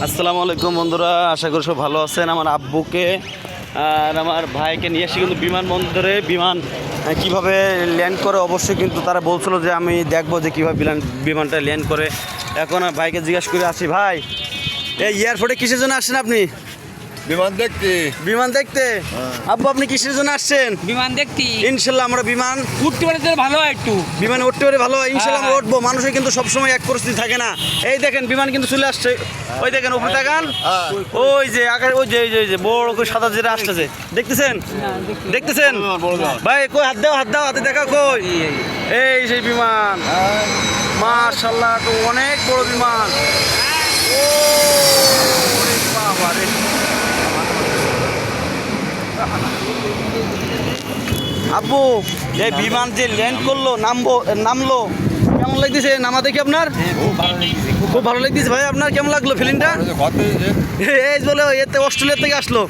আসসালামু আলাইকুম বন্ধুরা, আশা করি সব ভালো আছেন। আমার আব্বুকে আর আমার ভাইকে নিয়ে এসে কিন্তু বিমানবন্দরে বিমান কিভাবে ল্যান্ড করে অবশ্যই কিন্তু তারা বলছিল যে আমি দেখবো যে কীভাবে বিমানটা ল্যান্ড করে। এখন আর ভাইকে জিজ্ঞাসা করে আসি, ভাই এই এয়ারপোর্টে কিসের জন্য আসছেন আপনি? বিমান দেখতে। বিমান দেখতে? আব্বু আপনি কিসের জন্য আসছেন? বিমান দেখতি ইনশাল্লাহ আমরা বিমান উঠতে পারে ভালো হয় একটু। বিমানে উঠতে পারে ভালো হয়, ইনশাল্লাহ আমরা উঠবো। মানুষের কিন্তু সবসময় এক পরিস্থিতি থাকে না। এই দেখেন বিমান কিন্তু চলে আসছে, ওই দেখেন উপরে তাকান, ওই যে আকাশ, ওই যে ওই যে বড় করে সাদা যেটা আসতেছে, দেখতেছেন? দেখতেছেন ভাই? কই হাত দাও, হাত দাও, হাতে দেখা কই? এই সেই বিমান, মাশাআল্লাহ, তো অনেক বড় বিমান। ও বাবা রে, আব্বু এই বিমান যে ল্যান্ড করলো, নামলো, কেমন লাগতেছে নামা দেখি আপনার? খুব ভালো লাগতেছে ভাই। আপনার কেমন লাগলো ফিলিংটা? এই বলে এতে অস্ট্রেলিয়া থেকে আসলো।